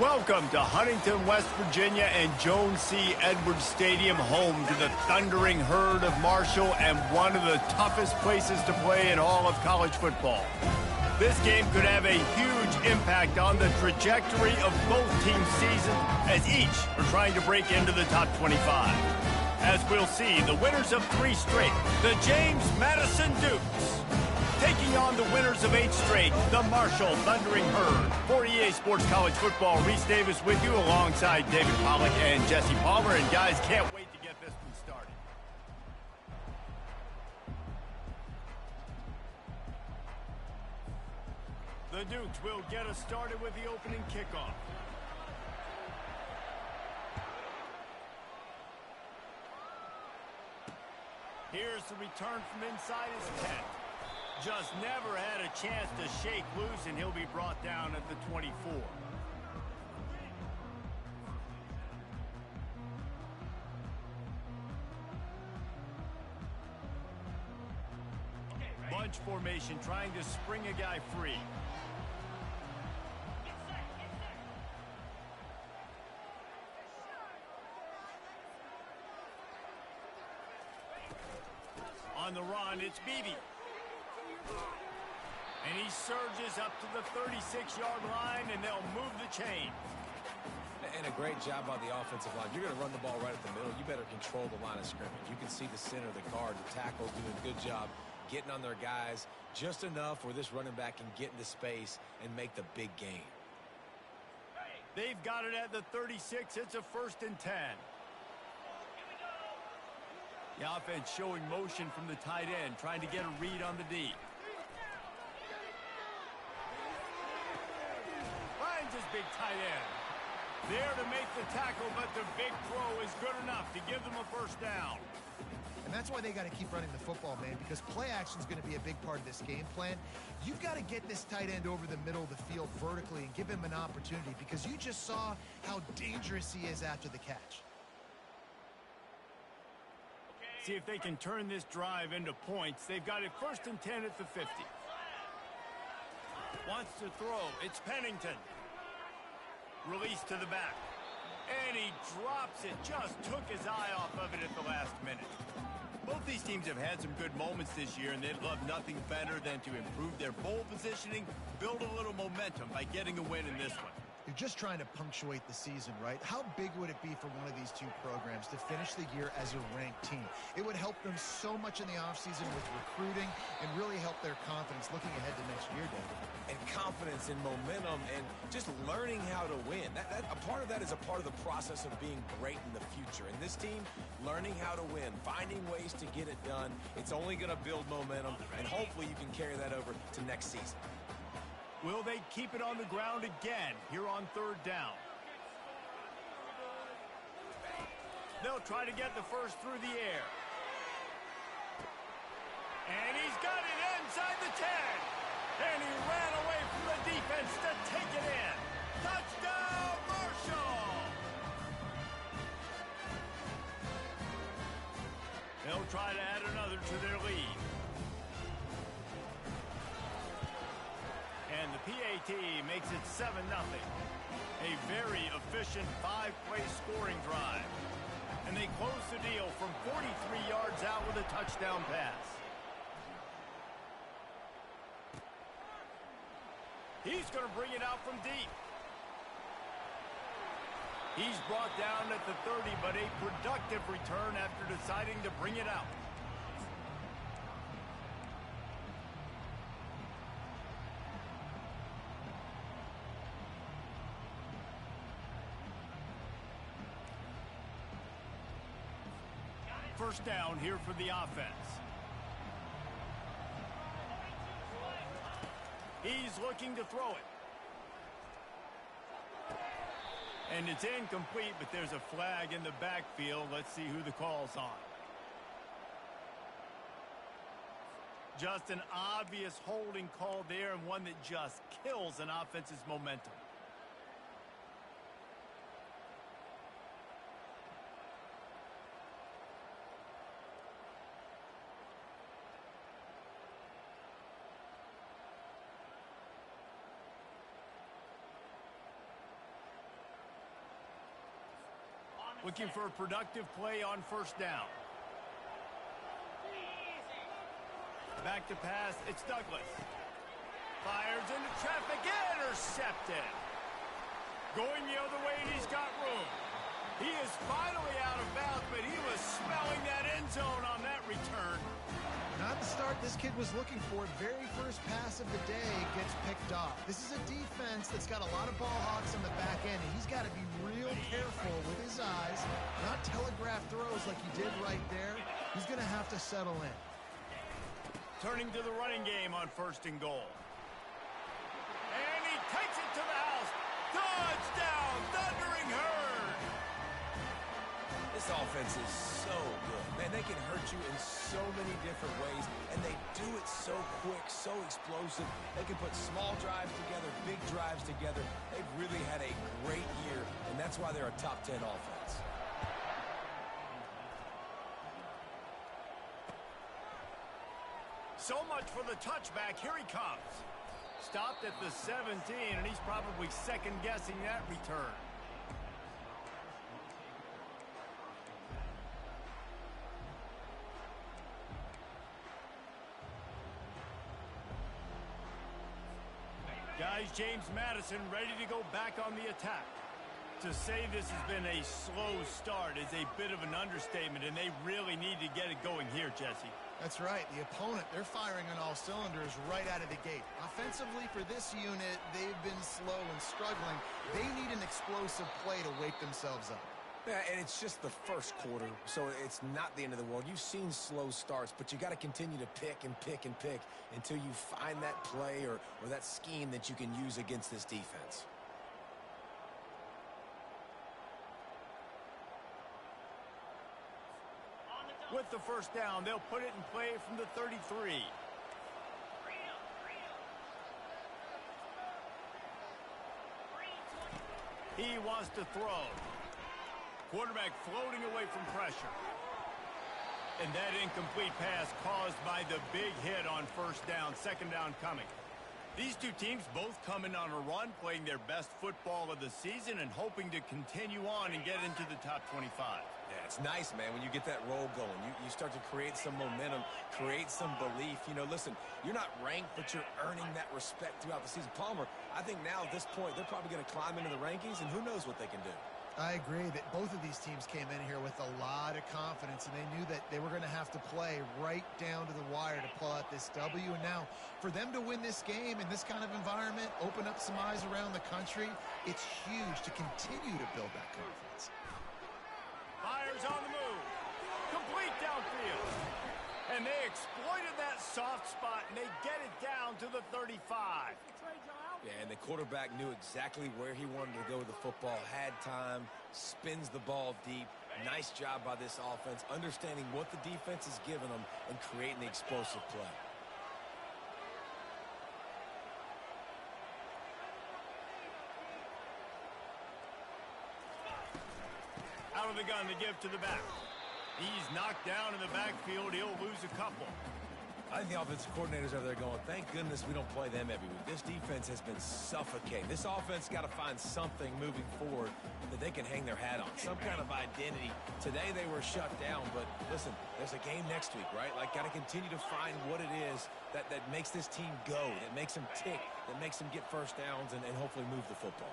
Welcome to Huntington, West Virginia and Jones C. Edwards Stadium, home to the thundering herd of Marshall and one of the toughest places to play in all of college football. This game could have a huge impact on the trajectory of both teams' seasons as each are trying to break into the top 25. As we'll see, the winners of 3 straight, the James Madison Dukes, taking on the winners of 8 straight, the Marshall Thundering Herd. For EA Sports College Football, Reese Davis with you alongside David Pollack and Jesse Palmer. And guys, can't wait to get this one started. The Dukes will get us started with the opening kickoff. Here's the return from inside his 10. Just never had a chance to shake loose, and he'll be brought down at the 24. Bunch formation, trying to spring a guy free. On the run, it's Beebe. And he surges up to the 36-yard line, and they'll move the chain. And a great job on the offensive line. You're going to run the ball right at the middle. You better control the line of scrimmage. You can see the center of the guard, the tackles doing a good job getting on their guys just enough where this running back can get into space and make the big gain. They've got it at the 36. It's a 1st and 10. The offense showing motion from the tight end, trying to get a read on the D. Finds his big tight end. There to make the tackle, but the big throw is good enough to give them a 1st down. And that's why they got to keep running the football, man, because play action is going to be a big part of this game plan. You've got to get this tight end over the middle of the field vertically and give him an opportunity, because you just saw how dangerous he is after the catch. See if they can turn this drive into points. They've got it 1st and 10 at the 50. Wants to throw. It's Pennington. Release to the back. And he drops it. Just took his eye off of it at the last minute. Both these teams have had some good moments this year, and they'd love nothing better than to improve their bowl positioning, build a little momentum by getting a win in this one. You're just trying to punctuate the season, right? How big would it be for one of these two programs to finish the year as a ranked team? It would help them so much in the offseason with recruiting and really help their confidence looking ahead to next year, David. And confidence and momentum and just learning how to win. A part of that is a part of the process of being great in the future. And this team, learning how to win, finding ways to get it done, it's only going to build momentum, and hopefully you can carry that over to next season. Will they keep it on the ground again here on 3rd down? They'll try to get the 1st through the air. And he's got it inside the 10. And he ran away from the defense to take it in. Touchdown, Marshall! They'll try to add another to their lead. And the PAT makes it 7-0. A very efficient 5-play scoring drive. And they close the deal from 43 yards out with a touchdown pass. He's going to bring it out from deep. He's brought down at the 30, but a productive return after deciding to bring it out. first down here for the offense. He's looking to throw it. And it's incomplete, but there's a flag in the backfield. Let's see who the call's on. Just an obvious holding call there, and one that just kills an offense's momentum. Looking for a productive play on first down. Back to pass, it's Douglas. Fires into traffic, intercepted. Going the other way, and he's got room. He is finally out of bounds, but he was smelling that end zone on that return. Not the start this kid was looking for. Very first pass of the day gets picked off. This is a defense that's got a lot of ball hawks on the back end, and he's got to be real careful with his eyes, not telegraph throws like he did right there. He's going to have to settle in. Turning to the running game on first and goal. And he takes it to the house. Touchdown, Thundering Herd. This offense is so good. Man, they can hurt you in so many different ways, and they do it so quick, so explosive. They can put small drives together, big drives together. They've really had a great year, and that's why they're a top 10 offense. So much for the touchback. Here he comes. Stopped at the 17, and he's probably second-guessing that return. Guys, James Madison ready to go back on the attack. To say this has been a slow start is a bit of an understatement, and they really need to get it going here, Jesse. That's right. The opponent, they're firing on all cylinders right out of the gate. Offensively, for this unit, they've been slow and struggling. They need an explosive play to wake themselves up. Yeah, and it's just the first quarter, so it's not the end of the world. You've seen slow starts, but you got to continue to pick and pick and pick until you find that play or that scheme that you can use against this defense. With the first down, they'll put it in play from the 33. He wants to throw. Quarterback floating away from pressure. And that incomplete pass caused by the big hit on first down, second down coming. These two teams both coming on a run, playing their best football of the season and hoping to continue on and get into the top 25. Yeah, it's nice, man, when you get that roll going. You start to create some momentum, create some belief. You know, listen, you're not ranked, but you're earning that respect throughout the season. Palmer, I think now at this point, they're probably going to climb into the rankings, and who knows what they can do. I agree that both of these teams came in here with a lot of confidence, and they knew that they were going to have to play right down to the wire to pull out this W. And now, for them to win this game in this kind of environment, open up some eyes around the country, it's huge to continue to build that confidence. Fires on the move. Complete downfield. And they exploited that soft spot, and they get it down to the 35. Yeah, and the quarterback knew exactly where he wanted to go with the football, had time, spins the ball deep. Nice job by this offense, understanding what the defense is giving them and creating the explosive play. Out of the gun to give to the back. He's knocked down in the backfield. He'll lose a couple. I think the offensive coordinators are there going, thank goodness we don't play them every week. This defense has been suffocating. This offense got to find something moving forward that they can hang their hat on, some kind of identity. Today they were shut down, but listen, there's a game next week, right? Like, got to continue to find what it is that makes this team go, that makes them tick, that makes them get first downs and hopefully move the football.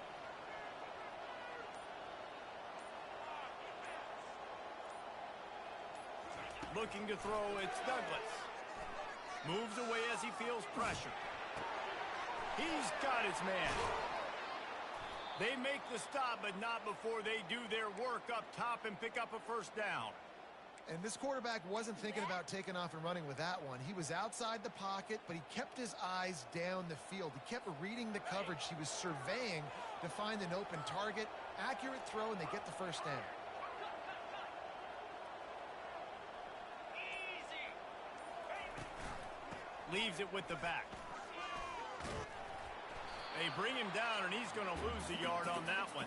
Looking to throw, it's Douglas. Moves away as he feels pressure. He's got his man. They make the stop, but not before they do their work up top and pick up a first down. And this quarterback wasn't thinking about taking off and running with that one. He was outside the pocket, but he kept his eyes down the field. He kept reading the coverage. He was surveying to find an open target. Accurate throw, and they get the first down. Leaves it with the back. They bring him down, and he's going to lose a yard on that one.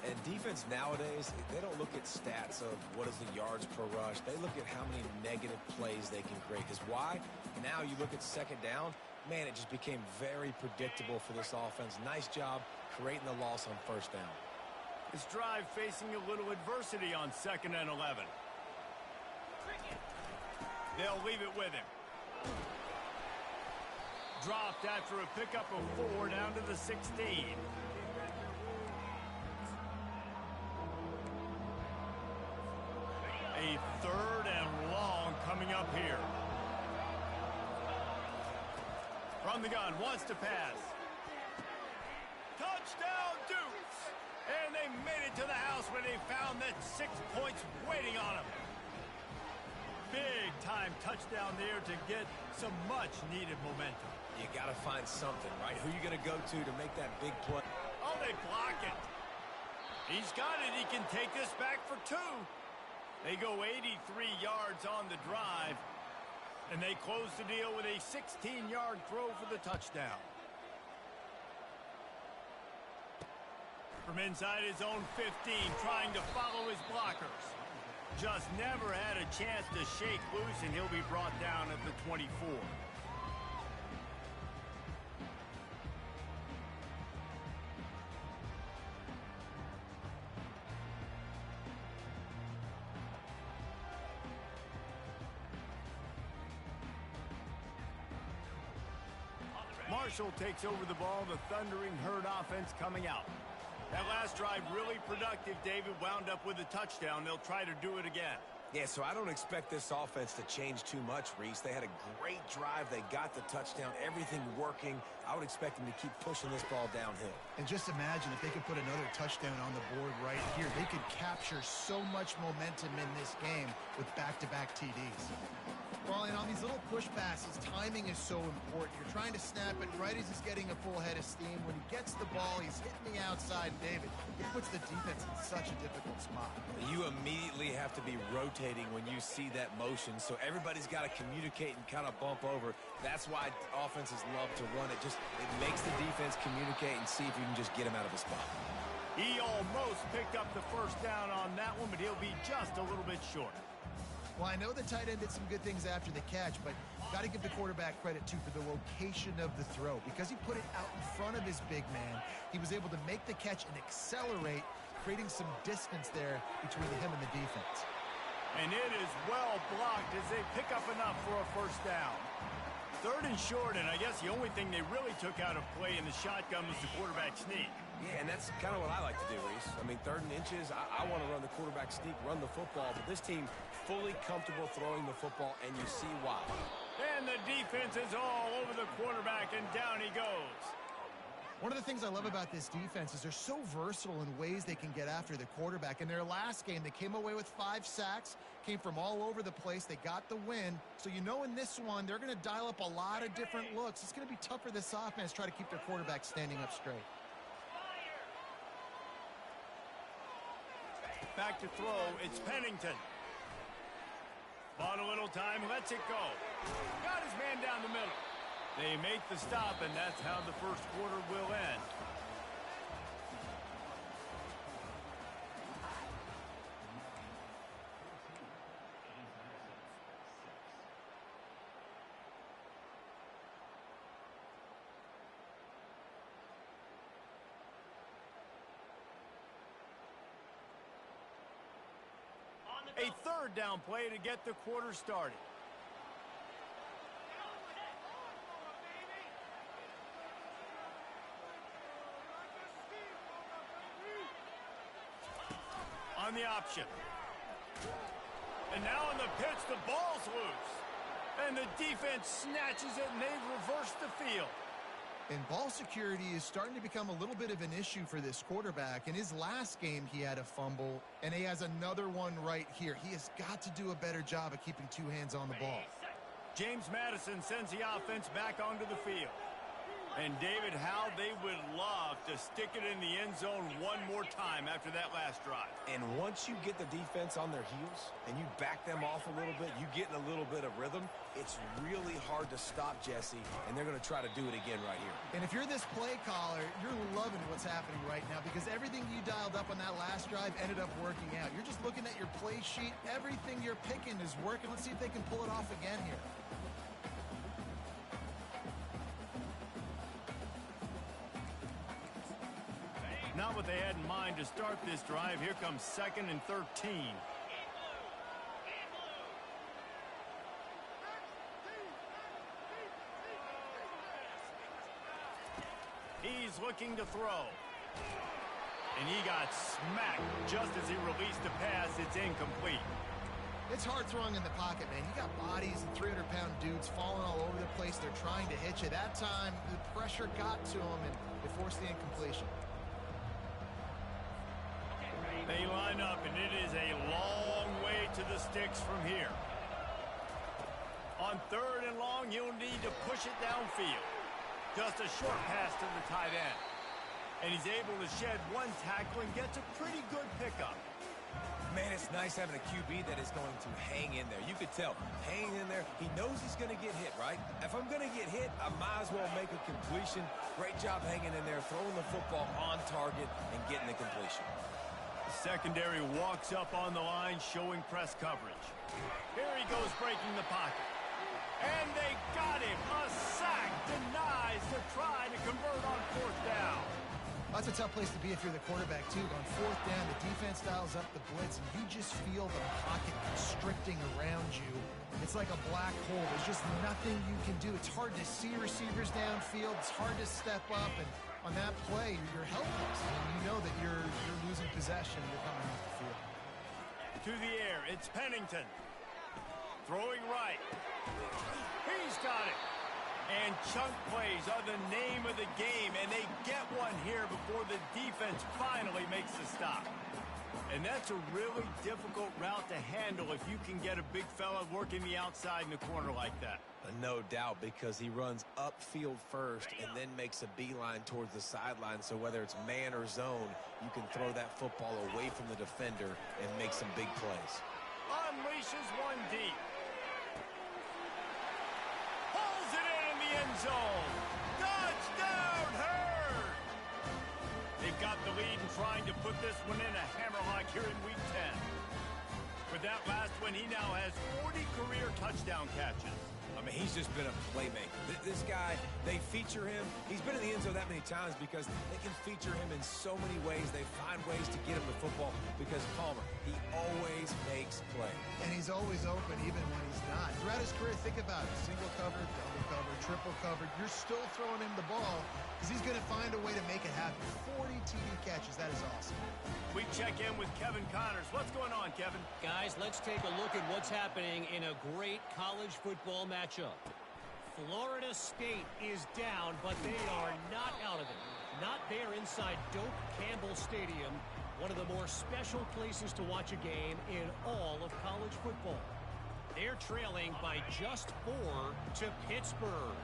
And defense nowadays, they don't look at stats of what is the yards per rush. They look at how many negative plays they can create. Because why? Now you look at second down, man, it just became very predictable for this offense. Nice job creating the loss on first down. This drive facing a little adversity on 2nd and 11. They'll leave it with him. Dropped after a pickup of 4 down to the 16. A 3rd and long coming up here. From the gun, wants to pass. Touchdown, Dukes! And they made it to the house when they found that 6 points waiting on them. Big-time touchdown there to get some much-needed momentum. You got to find something, right? Who you going to go to make that big play? Oh, they block it. He's got it. He can take this back for 2. They go 83 yards on the drive, and they close the deal with a 16-yard throw for the touchdown. From inside his own 15, trying to follow his blockers. Just never had a chance to shake loose, and he'll be brought down at the 24. Marshall takes over the ball, the Thundering Herd offense coming out. That last drive really productive, David, wound up with a touchdown. They'll try to do it again. Yeah, so I don't expect this offense to change too much, Reese. They had a great drive. They got the touchdown, everything working. I would expect them to keep pushing this ball downhill. And just imagine if they could put another touchdown on the board right here. They could capture so much momentum in this game with back-to-back TDs. Well, and on these little push passes, timing is so important. You're trying to snap it right as he's getting a full head of steam. When he gets the ball, he's hitting the outside. David, it puts the defense in such a difficult spot. You immediately have to be rotating when you see that motion, so everybody's got to communicate and kind of bump over. That's why offenses love to run it. It makes the defense communicate and see if you can just get him out of a spot. He almost picked up the first down on that one, but he'll be just a little bit short. Well, I know the tight end did some good things after the catch, but got to give the quarterback credit, too, for the location of the throw. Because he put it out in front of his big man, he was able to make the catch and accelerate, creating some distance there between him and the defense. And it is well blocked as they pick up enough for a first down. 3rd and short, and I guess the only thing they really took out of play in the shotgun was the quarterback sneak. Yeah, and that's kind of what I like to do, Reese. I mean, 3rd and inches, I want to run the quarterback sneak, run the football, but this team fully comfortable throwing the football, and you see why. And the defense is all over the quarterback, and down he goes. One of the things I love about this defense is they're so versatile in ways they can get after the quarterback. In their last game, they came away with 5 sacks, came from all over the place. They got the win. So you know in this one, they're going to dial up a lot of different looks. It's going to be tough for this offense to try to keep their quarterback standing up straight. Back to throw, it's Pennington. Bought a little time, lets it go. Got his man down the middle. They make the stop, and that's how the first quarter will end. A 3rd down play to get the quarter started. On the option. And now on the pitch, the ball's loose. And the defense snatches it, and they've reversed the field. And ball security is starting to become a little bit of an issue for this quarterback. In his last game, he had a fumble, and he has another one right here. He has got to do a better job of keeping two hands on the ball. James Madison sends the offense back onto the field. And, David, how they would love to stick it in the end zone one more time after that last drive. And once you get the defense on their heels and you back them off a little bit, you get in a little bit of rhythm, it's really hard to stop Jesse, and they're going to try to do it again right here. And if you're this play caller, you're loving what's happening right now because everything you dialed up on that last drive ended up working out. You're just looking at your play sheet. Everything you're picking is working. Let's see if they can pull it off again here. Not what they had in mind to start this drive. Here comes 2nd and 13. He's looking to throw. And he got smacked just as he released the pass. It's incomplete. It's hard throwing in the pocket, man. You got bodies and 300-pound dudes falling all over the place. They're trying to hit you. That time, the pressure got to him, and it forced the incompletion. They line up, and it is a long way to the sticks from here. On 3rd and long, you'll need to push it downfield. Just a short pass to the tight end. And he's able to shed one tackle and gets a pretty good pickup. Man, it's nice having a QB that is going to hang in there. You could tell, hanging in there, he knows he's going to get hit, right? If I'm going to get hit, I might as well make a completion. Great job hanging in there, throwing the football on target and getting the completion. Secondary walks up on the line, showing press coverage. Here he goes, breaking the pocket. And they got him. A sack denies to try to convert on 4th down. That's a tough place to be if you're the quarterback, too. On 4th down, the defense dials up the blitz, and you just feel the pocket constricting around you. It's like a black hole. There's just nothing you can do. It's hard to see receivers downfield. It's hard to step up, and on that play, you're helpless. And you know that you're losing possession. You're coming off the field. To the air, it's Pennington. Throwing right. He's got it. And chunk plays are the name of the game, and they get one here before the defense finally makes the stop. And that's a really difficult route to handle if you can get a big fella working the outside in the corner like that. No doubt, because he runs upfield first and then makes a beeline towards the sideline. So whether it's man or zone, you can throw that football away from the defender and make some big plays. Unleashes one deep. Pulls it in the end zone. Touchdown, Herd! They've got the lead and trying to put this one in a hammerlock here in Week 10. With that last one, he now has 40 career touchdown catches. I mean, he's just been a playmaker. This guy, they feature him. He's been in the end zone that many times because they can feature him in so many ways. They find ways to get him the football because Palmer, he always makes plays. And he's always open even when he's not. Throughout his career, think about it. Single covered, double covered, triple covered. You're still throwing him the ball because he's going to find a way to make it happen. 40 TD catches. That is awesome. We check in with Kevin Connors. What's going on, Kevin? Guys, let's take a look at what's happening in a great college football matchup. Florida State is down, but they are not out of it. Not there inside Doak Campbell Stadium, one of the more special places to watch a game in all of college football. They're trailing by just 4 to Pittsburgh.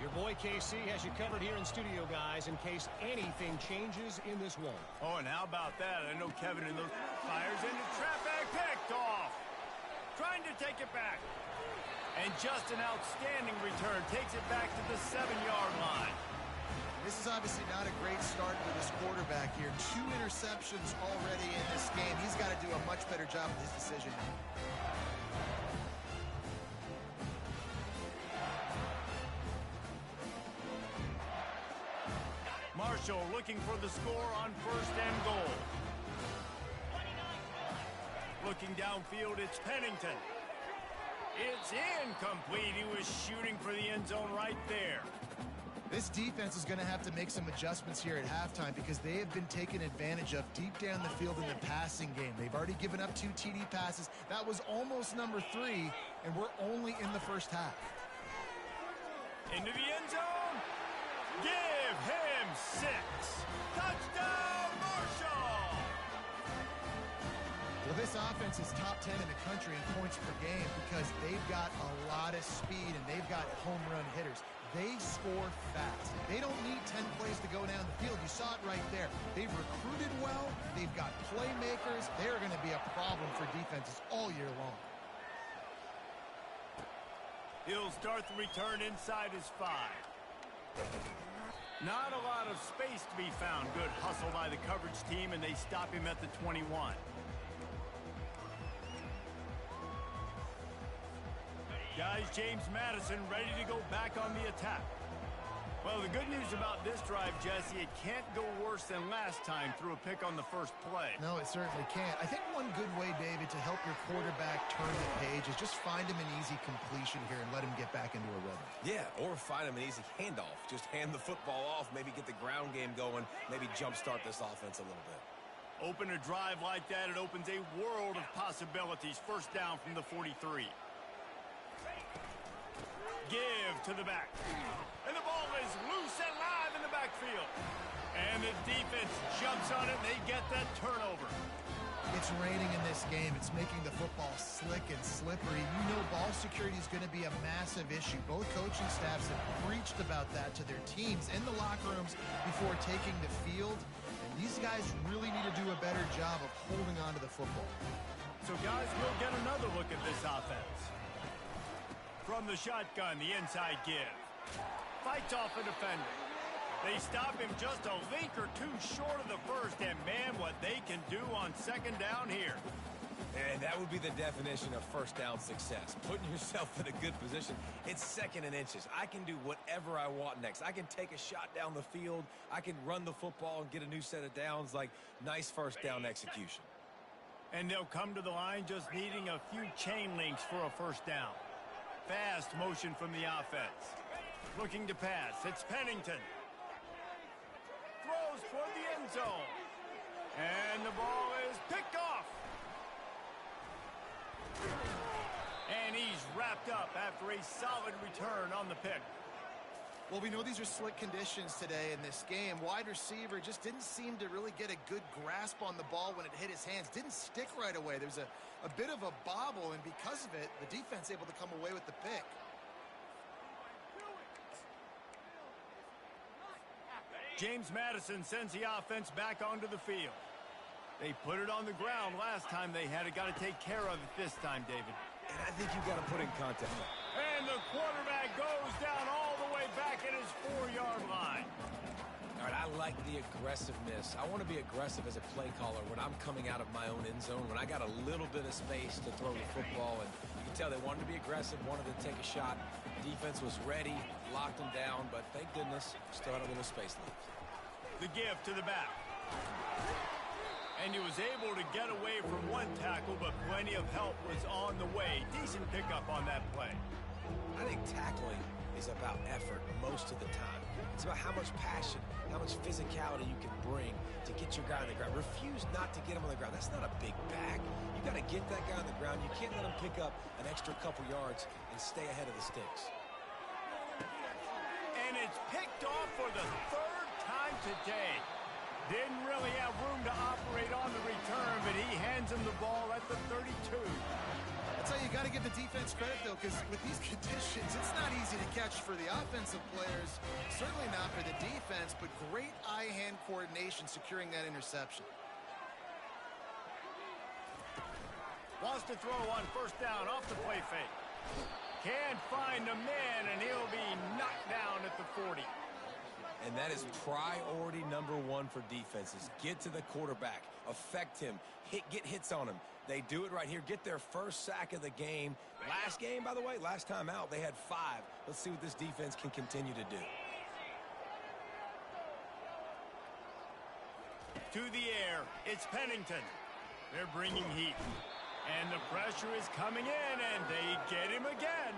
Your boy KC has you covered here in studio, guys, in case anything changes in this one. Oh, and how about that? I know Kevin in those fires into traffic, picked off. Trying to take it back. And just an outstanding return. Takes it back to the 7-yard line. This is obviously not a great start for this quarterback here. 2 interceptions already in this game. He's got to do a much better job with his decision. Marshall looking for the score on 1st and goal. Looking downfield, it's Pennington. It's incomplete. He was shooting for the end zone right there. This defense is going to have to make some adjustments here at halftime because they have been taken advantage of deep down the field in the passing game. They've already given up 2 TD passes. That was almost number 3, and we're only in the first half. Into the end zone. Give him 6. Touchdown, Marshall! Well, this offense is top 10 in the country in points per game because they've got a lot of speed and they've got home run hitters. They score fast. They don't need 10 plays to go down the field. You saw it right there. They've recruited well. They've got playmakers. They're going to be a problem for defenses all year long. He'll start the return inside his 5. Not a lot of space to be found. Good hustle by the coverage team, and they stop him at the 21. Guys, James Madison ready to go back on the attack. Well, the good news about this drive, Jesse, it can't go worse than last time through a pick on the first play. No, it certainly can't. I think one good way, David, to help your quarterback turn the page is just find him an easy completion here and let him get back into a rhythm. Yeah, or find him an easy handoff. Just hand the football off, maybe get the ground game going, maybe jumpstart this offense a little bit. Open a drive like that, it opens a world of possibilities. First down from the 43. Give to the back. And the ball is loose and live in the backfield. And the defense jumps on it, and they get that turnover. It's raining in this game. It's making the football slick and slippery. You know ball security is going to be a massive issue. Both coaching staffs have preached about that to their teams in the locker rooms before taking the field. And these guys really need to do a better job of holding on to the football. So, guys, we'll get another look at this offense. From the shotgun, the inside give. Fights off a defender. They stop him just a link or two short of the first, and man, what they can do on second down here. And that would be the definition of first down success. Putting yourself in a good position. It's second and inches. I can do whatever I want next. I can take a shot down the field. I can run the football and get a new set of downs. Like, nice first down execution. And they'll come to the line just needing a few chain links for a first down. Fast motion from the offense. Looking to pass. It's Pennington. Throws toward the end zone. And the ball is picked off. And he's wrapped up after a solid return on the pick. Well, we know these are slick conditions today in this game. Wide receiver just didn't seem to really get a good grasp on the ball when it hit his hands. Didn't stick right away. There was a bit of a bobble, and because of it, the defense able to come away with the pick. James Madison sends the offense back onto the field. They put it on the ground last time they had it. Got to take care of it this time, David. And I think you've got to put in contact. And the quarterback goes down all the way back at his 4-yard line. All right, I like the aggressiveness. I want to be aggressive as a play caller when I'm coming out of my own end zone, when I got a little bit of space to throw the football. And you can tell they wanted to be aggressive, wanted to take a shot. Defense was ready, locked them down, but thank goodness, still had a little space left. The give to the back. And he was able to get away from one tackle, but plenty of help was on the way. Decent pickup on that play. I think tackling is about effort most of the time. It's about how much passion, how much physicality you can bring to get your guy on the ground. Refuse not to get him on the ground. That's not a big back. You got to get that guy on the ground. You can't let him pick up an extra couple yards and stay ahead of the sticks. And it's picked off for the 3rd time today. Didn't really have room to operate on the return, but he hands him the ball at the 32. That's how you got to give the defense credit, though, because with these conditions, it's not easy to catch for the offensive players. Certainly not for the defense, but great eye-hand coordination securing that interception. Wants to throw on first down off the play fake. Can't find a man, and he'll be knocked down at the 40. And that is priority number 1 for defenses. Get to the quarterback. Affect him. Get hits on him. They do it right here. Get their first sack of the game. Last game, by the way, last time out, they had 5. Let's see what this defense can continue to do. To the air, it's Pennington. They're bringing heat. And the pressure is coming in, and they get him again.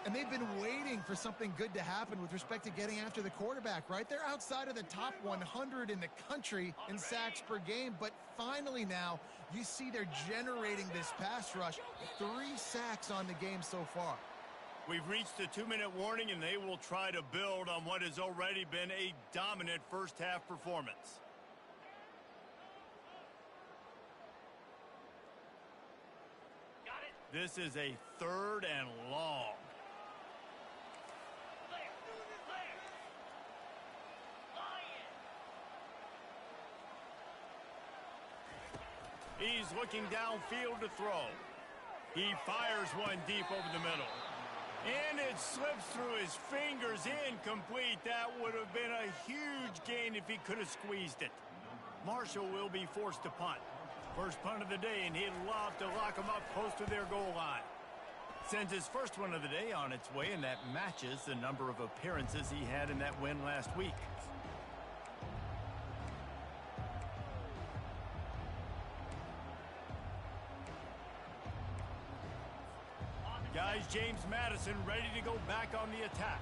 And they've been waiting for something good to happen with respect to getting after the quarterback, right? They're outside of the top 100 in the country in sacks per game, but finally now you see they're generating this pass rush. 3 sacks on the game so far. We've reached the 2-minute warning, and they will try to build on what has already been a dominant first-half performance. Got it. This is a 3rd and long. He's looking downfield to throw. He fires one deep over the middle. And it slips through his fingers, incomplete. That would have been a huge gain if he could have squeezed it. Marshall will be forced to punt. First punt of the day, and he'd love to lock them up close to their goal line. Sends his first one of the day on its way, and that matches the number of appearances he had in that win last week. Guys, James Madison ready to go back on the attack.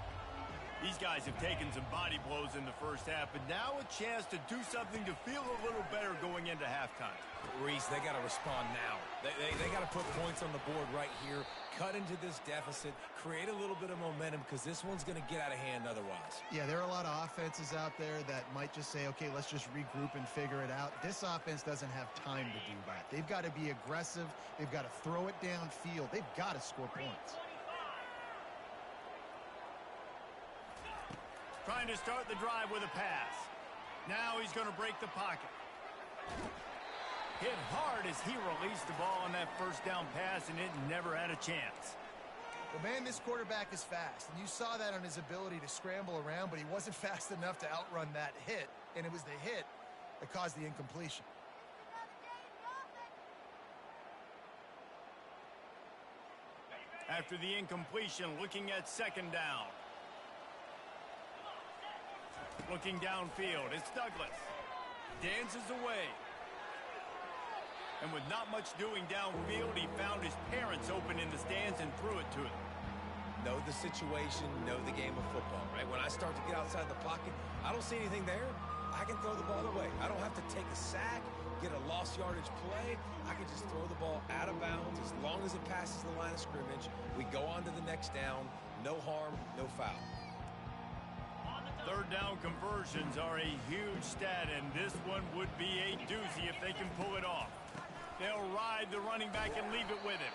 These guys have taken some body blows in the first half, but now a chance to do something to feel a little better going into halftime. Reese, they got to respond now. They got to put points on the board right here, cut into this deficit, create a little bit of momentum, because this one's going to get out of hand otherwise. Yeah, there are a lot of offenses out there that might just say, okay, let's just regroup and figure it out. This offense doesn't have time to do that. They've got to be aggressive. They've got to throw it downfield. They've got to score points. Trying to start the drive with a pass. Now he's going to break the pocket. Hit hard as he released the ball on that first down pass, and it never had a chance. Well, man, this quarterback is fast, and you saw that on his ability to scramble around, but he wasn't fast enough to outrun that hit, and it was the hit that caused the incompletion. After the incompletion, looking at 2nd down. Looking downfield, it's Douglas. Dances away. And with not much doing downfield, he found his parents open in the stands and threw it to them. Know the situation, know the game of football, right? When I start to get outside the pocket, I don't see anything there. I can throw the ball away. I don't have to take a sack, get a lost yardage play. I can just throw the ball out of bounds as long as it passes the line of scrimmage. We go on to the next down. No harm, no foul. 3rd down conversions are a huge stat, and this one would be a doozy if they can pull it off. They'll ride the running back and leave it with him.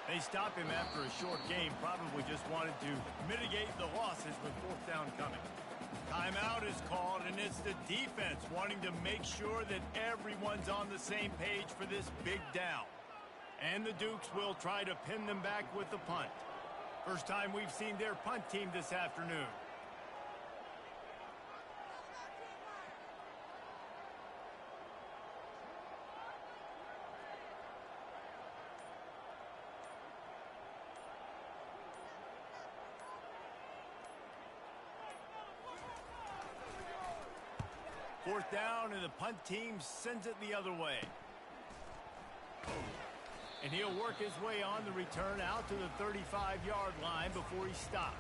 They stop him after a short game, probably just wanted to mitigate the losses with 4th down coming. Timeout is called, and it's the defense wanting to make sure that everyone's on the same page for this big down. And the Dukes will try to pin them back with the punt. First time we've seen their punt team this afternoon. Fourth down, and the punt team sends it the other way. And he'll work his way on the return out to the 35-yard line before he stopped.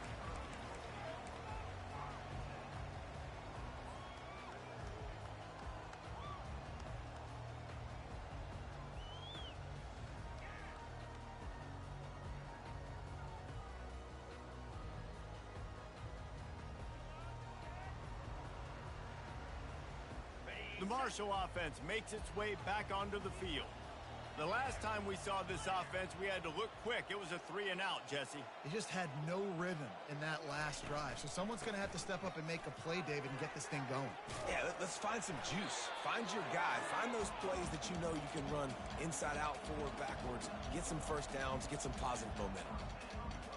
The Marshall offense makes its way back onto the field. The last time we saw this offense, we had to look quick. It was a 3-and-out, Jesse. He just had no rhythm in that last drive. So someone's going to have to step up and make a play, David, and get this thing going. Yeah, let's find some juice. Find your guy. Find those plays that you know you can run inside out, forward, backwards. Get some first downs. Get some positive momentum.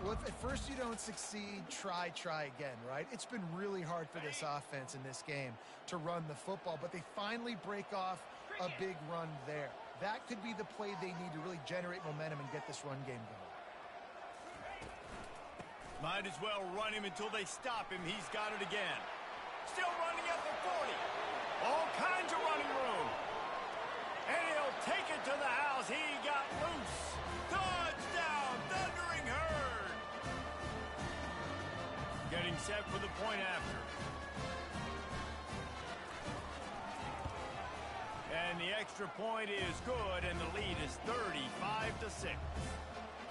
Well, if at first you don't succeed, try again, right? It's been really hard for this offense in this game to run the football, but they finally break off a big run there. That could be the play they need to really generate momentum and get this run game going. Might as well run him until they stop him. He's got it again. Still running at the 40. All kinds of running room. And he'll take it to the house. He got loose. Touchdown, Thundering Herd. Getting set for the point after. And the extra point is good, and the lead is 35-6.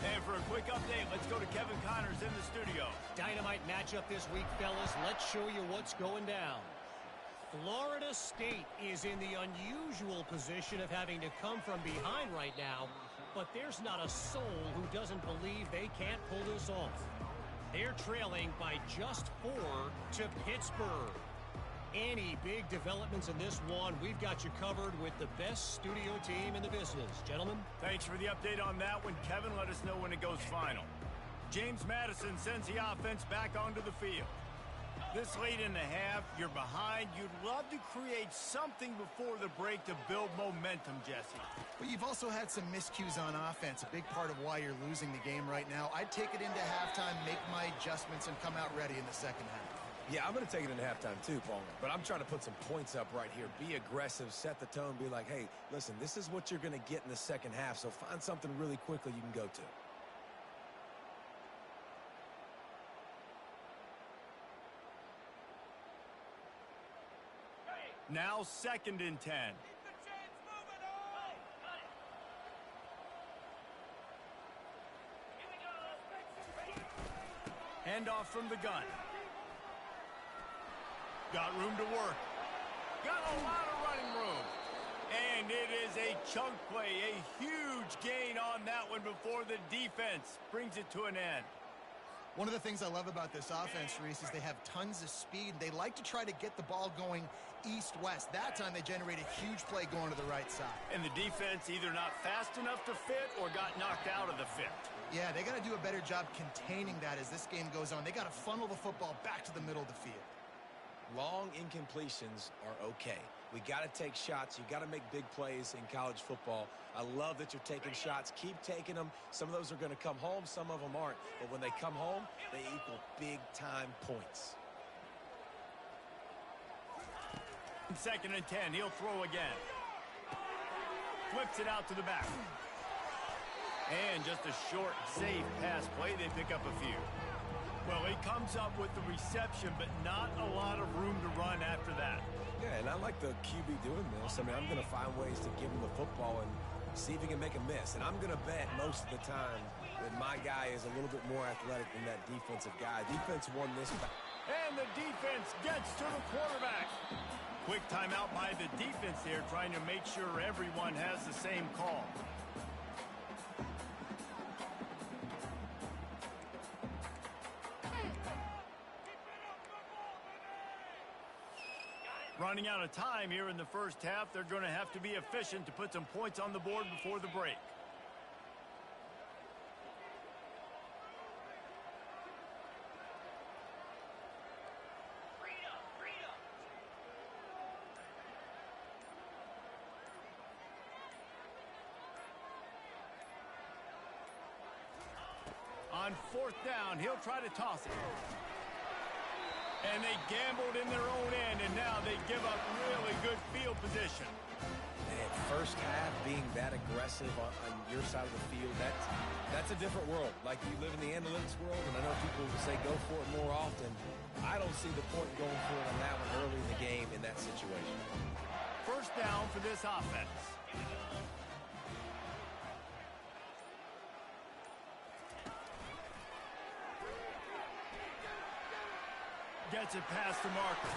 And for a quick update, let's go to Kevin Connors in the studio. Dynamite matchup this week, fellas. Let's show you what's going down. Florida State is in the unusual position of having to come from behind right now, but there's not a soul who doesn't believe they can't pull this off. They're trailing by just 4 to Pittsburgh. Any big developments in this one, we've got you covered with the best studio team in the business. Gentlemen? Thanks for the update on that one. Kevin, let us know when it goes final. James Madison sends the offense back onto the field. This late in the half, you're behind. You'd love to create something before the break to build momentum, Jesse. But you've also had some miscues on offense, a big part of why you're losing the game right now. I'd take it into halftime, make my adjustments, and come out ready in the second half. Yeah, I'm going to take it into halftime too, Paul. But I'm trying to put some points up right here. Be aggressive, set the tone, be like, hey, listen, this is what you're going to get in the second half, so find something really quickly you can go to. Now 2nd and 10. Handoff from the gun. Got room to work. Got a lot of running room. And it is a chunk play, a huge gain on that one before the defense brings it to an end. One of the things I love about this offense, Reese, is they have tons of speed. They like to try to get the ball going east-west. That time they generate a huge play going to the right side. And the defense either not fast enough to fit or got knocked out of the fit. Yeah, they got to do a better job containing that as this game goes on. They got to funnel the football back to the middle of the field. Long incompletions are okay. We got to take shots. You got to make big plays in college football. I love that you're taking shots. Keep taking them. Some of those are going to come home. Some of them aren't. But when they come home, they equal big-time points. 2nd and 10. He'll throw again. Flips it out to the back. And just a short, safe pass play. They pick up a few. Well, he comes up with the reception, but not a lot of room to run after that. Yeah, and I like the QB doing this. I mean, I'm going to find ways to give him the football and see if he can make a miss. And I'm going to bet most of the time that my guy is a little bit more athletic than that defensive guy. Defense won this back. And the defense gets to the quarterback. Quick timeout by the defense there, trying to make sure everyone has the same call. Running out of time here in the first half, they're going to have to be efficient to put some points on the board before the break. On 4th down, he'll try to toss it. And they gambled in their own end, and now they give up really good field position. Man, first half being that aggressive on your side of the field, that's a different world. Like, you live in the analytics world, and I know people will say go for it more often. I don't see the point in going for it on that one early in the game in that situation. 1st down for this offense. Gets it past the marker.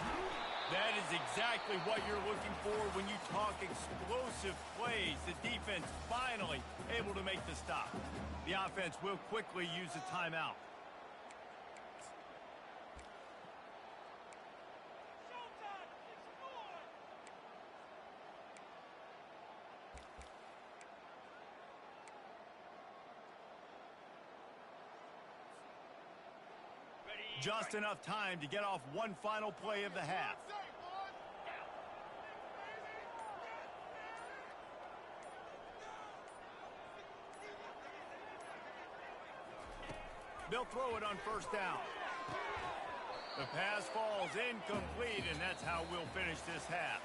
That is exactly what you're looking for when you talk explosive plays. The defense finally able to make the stop. The offense will quickly use a timeout. Just enough time to get off one final play of the half. They'll throw it on 1st down. The pass falls incomplete, and that's how we'll finish this half.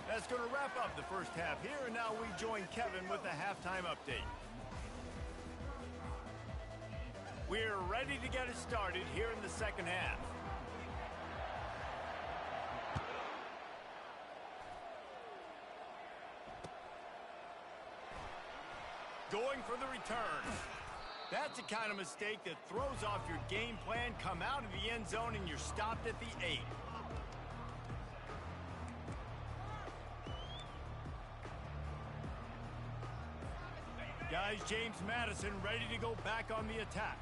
That's going to wrap up the first half here, and now we join Kevin with the halftime update. We're ready to get it started here in the second half. Going for the return. That's the kind of mistake that throws off your game plan. Come out of the end zone and you're stopped at the 8. Guys, James Madison ready to go back on the attack.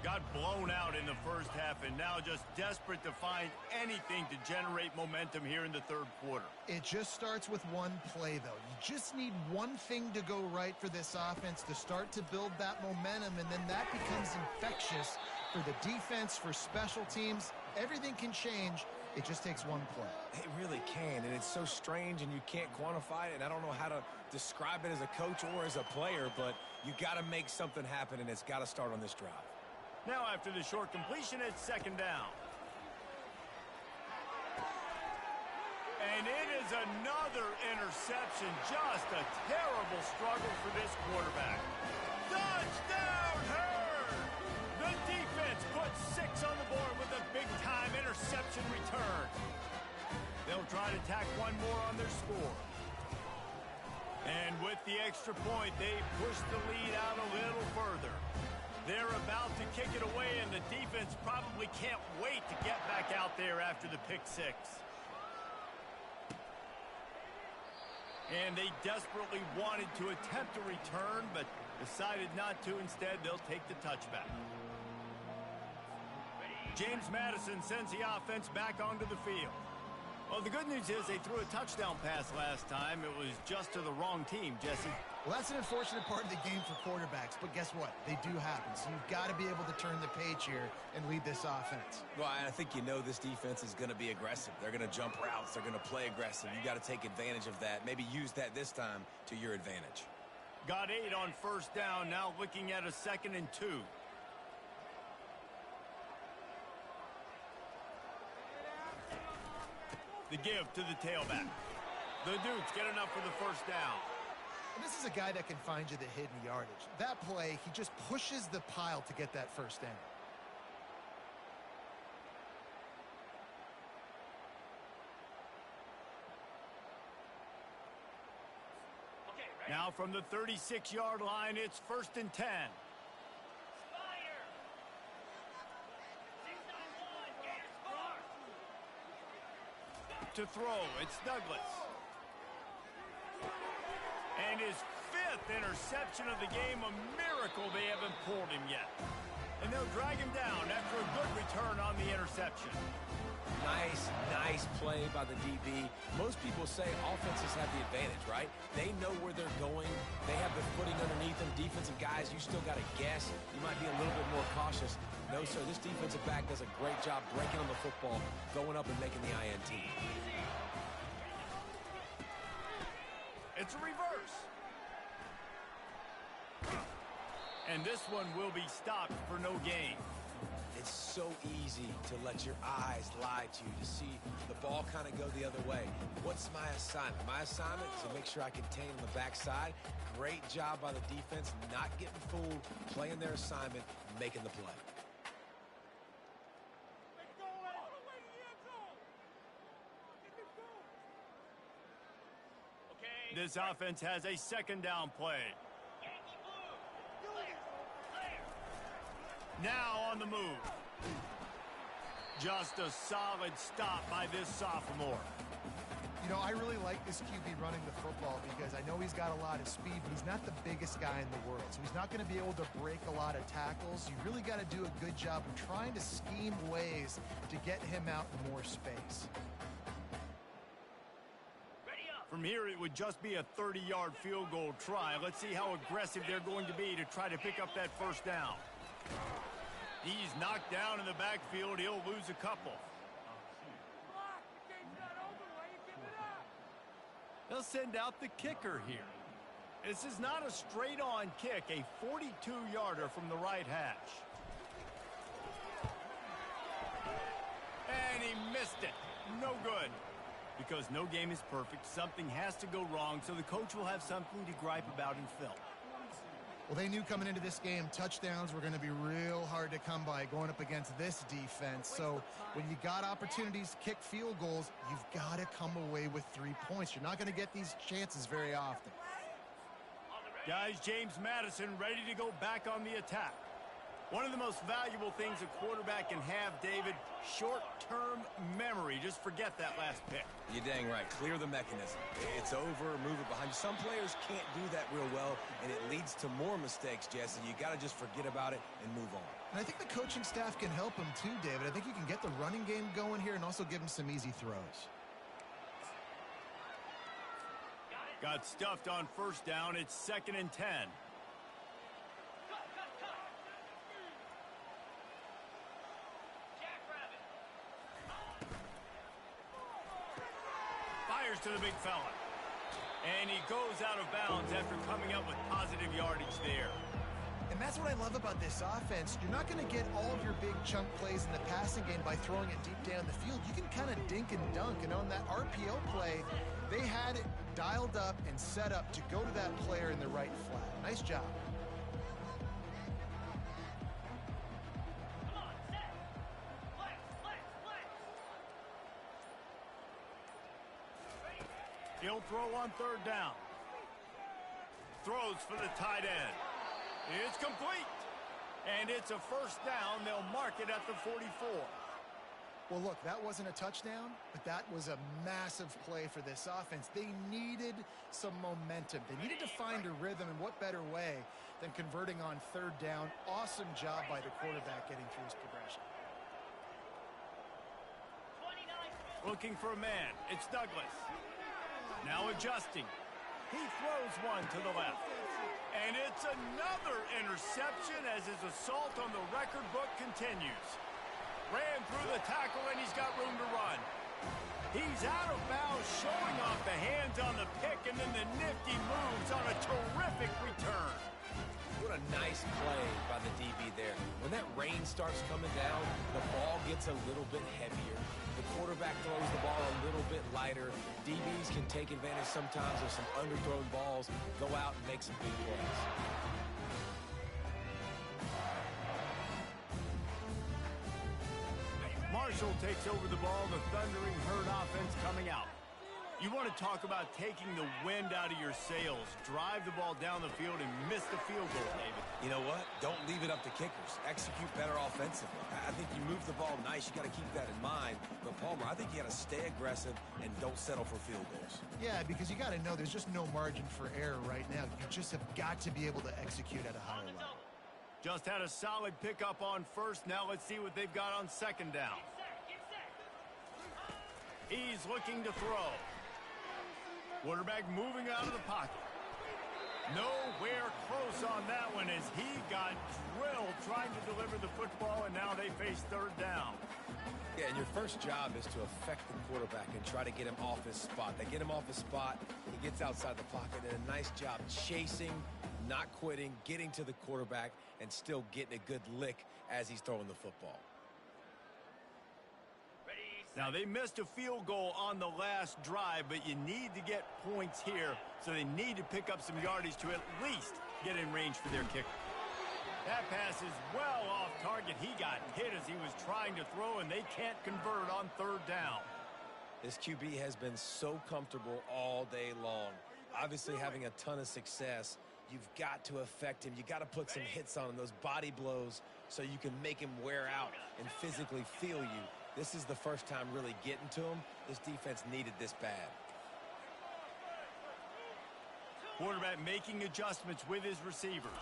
Got blown out in the first half and now just desperate to find anything to generate momentum here in the third quarter. It just starts with one play, though. You just need one thing to go right for this offense to start to build that momentum, and then that becomes infectious for the defense, for special teams. Everything can change. It just takes one play. It really can, and it's so strange, and you can't quantify it, and I don't know how to describe it as a coach or as a player, but you got to make something happen, and it's got to start on this drive. Now after the short completion, it's second down. And it is another interception. Just a terrible struggle for this quarterback. Touchdown, Herd! The defense puts 6 on the board with a big-time interception return. They'll try to tack one more on their score. And with the extra point, they push the lead out a little further. They're about to kick it away, and the defense probably can't wait to get back out there after the pick 6. And they desperately wanted to attempt a return, but decided not to. Instead, they'll take the touchback. James Madison sends the offense back onto the field. Well, the good news is they threw a touchdown pass last time. It was just to the wrong team, Jesse. Well, that's an unfortunate part of the game for quarterbacks, but guess what? They do happen, so you've got to be able to turn the page here and lead this offense. Well, I think you know this defense is going to be aggressive. They're going to jump routes. They're going to play aggressive. You got to take advantage of that. Maybe use that this time to your advantage. Got 8 on first down, now looking at a 2nd and 2. The give to the tailback. The Dukes get enough for the first down. And this is a guy that can find you the hidden yardage. That play, he just pushes the pile to get that first down. Now from the 36-yard line, it's 1st and 10. To throw, it's Douglas. And his 5th interception of the game, a miracle they haven't pulled him yet. And they'll drag him down after a good return on the interception. Nice play by the DB. Most people say offenses have the advantage, right? They know where they're going. They have the footing underneath them. Defensive guys, you still got to guess. You might be a little bit more cautious. No, sir, this defensive back does a great job breaking on the football, going up and making the INT. It's a reverse. And this one will be stopped for no gain. It's so easy to let your eyes lie to you, to see the ball kind of go the other way. What's my assignment? My assignment is to make sure I contain on the backside. Great job by the defense, not getting fooled, playing their assignment, making the play. This offense has a 2nd down play. Now on the move. Just a solid stop by this sophomore. You know, I really like this QB running the football because I know he's got a lot of speed, but he's not the biggest guy in the world. So he's not going to be able to break a lot of tackles. You really got to do a good job of trying to scheme ways to get him out in more space. From here, it would just be a 30-yard field goal try. Let's see how aggressive they're going to be to try to pick up that first down. He's knocked down in the backfield. He'll lose a couple. They'll send out the kicker here. This is not a straight-on kick, a 42-yarder from the right hash. And he missed it. No good. Because no game is perfect, something has to go wrong, so the coach will have something to gripe about in film. Well, they knew coming into this game, touchdowns were going to be real hard to come by going up against this defense. So when you got opportunities to kick field goals, you've got to come away with 3 points. You're not going to get these chances very often. Guys, James Madison ready to go back on the attack. One of the most valuable things a quarterback can have, David, short-term memory. Just forget that last pick. You're dang right. Clear the mechanism. It's over, move it behind you. Some players can't do that real well, and it leads to more mistakes, Jesse. You got to just forget about it and move on. And I think the coaching staff can help him too, David. I think you can get the running game going here and also give him some easy throws. Got stuffed on first down. It's 2nd and 10. Fires to the big fella. And he goes out of bounds after coming up with positive yardage there. And that's what I love about this offense. You're not going to get all of your big chunk plays in the passing game by throwing it deep down the field. You can kind of dink and dunk. And on that RPO play, they had it dialed up and set up to go to that player in the right flat. Nice job. He'll throw on 3rd down. Throws for the tight end. It's complete. And it's a 1st down. They'll mark it at the 44. Well, look, that wasn't a touchdown, but that was a massive play for this offense. They needed some momentum. They needed to find a rhythm, and what better way than converting on 3rd down. Awesome job by the quarterback getting through his progression. Looking for a man. It's Douglas. Now adjusting. He throws one to the left. And it's another interception as his assault on the record book continues. Ran through the tackle, and he's got room to run. He's out of bounds, showing off the hands on the pick, and then the nifty moves on a terrific return. What a nice play by the DB there. When that rain starts coming down, the ball gets a little bit heavier. The quarterback throws the ball a little bit lighter. DBs can take advantage sometimes of some underthrown balls, go out and make some big plays. Marshall takes over the ball, the Thundering Herd offense coming out. You want to talk about taking the wind out of your sails. Drive the ball down the field and miss the field goal, David. You know what? Don't leave it up to kickers. Execute better offensively. I think you move the ball nice. You got to keep that in mind. But, Palmer, I think you got to stay aggressive and don't settle for field goals. Yeah, because you got to know there's just no margin for error right now. You just have got to be able to execute at a higher level. Just had a solid pickup on 1st. Now let's see what they've got on 2nd down. He's looking to throw. Quarterback moving out of the pocket. Nowhere close on that one as he got drilled trying to deliver the football, and now they face 3rd down. Yeah, and your first job is to affect the quarterback and try to get him off his spot. They get him off his spot, he gets outside the pocket, and a nice job chasing, not quitting, getting to the quarterback, and still getting a good lick as he's throwing the football. Now, they missed a field goal on the last drive, but you need to get points here, so they need to pick up some yardage to at least get in range for their kicker. That pass is well off target. He got hit as he was trying to throw, and they can't convert on 3rd down. This QB has been so comfortable all day long. Obviously having a ton of success. You've got to affect him. You got to put some hits on him, those body blows, so you can make him wear out and physically feel you. This is the first time really getting to him. This defense needed this bad. Quarterback making adjustments with his receivers.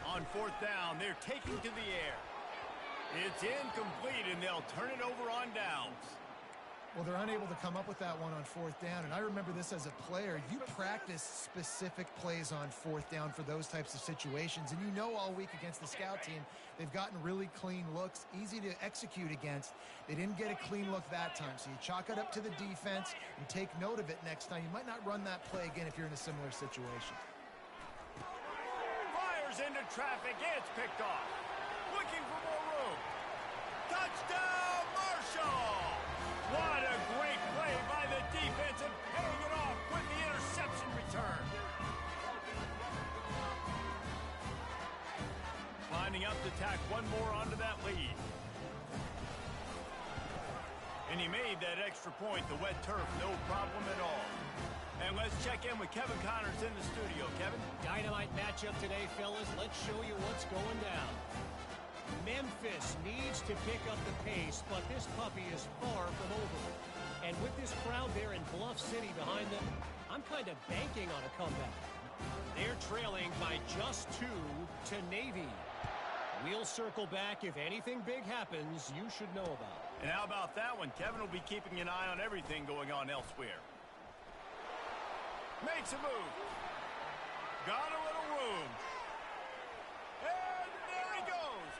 On 4th down, they're taking to the air. It's incomplete, and they'll turn it over on downs. Well, they're unable to come up with that one on 4th down, and I remember this as a player. You practice specific plays on 4th down for those types of situations, and you know all week against the scout team, they've gotten really clean looks, easy to execute against. They didn't get a clean look that time, so you chalk it up to the defense and take note of it next time. You might not run that play again if you're in a similar situation. Fires into traffic, it's picked off. Looking for more room. Touchdown, Marshall! What a great play by the defense and paying it off with the interception return. Lining up to tack one more onto that lead. And he made that extra point. The wet turf, no problem at all. And let's check in with Kevin Connors in the studio. Kevin? Dynamite matchup today, fellas. Let's show you what's going down. Memphis needs to pick up the pace, but this puppy is far from over. And with this crowd there in Bluff City behind them, I'm kind of banking on a comeback. They're trailing by just 2 to Navy. We'll circle back. If anything big happens, you should know about it. And how about that one? Kevin will be keeping an eye on everything going on elsewhere. Makes a move. Got a little room. And there he goes.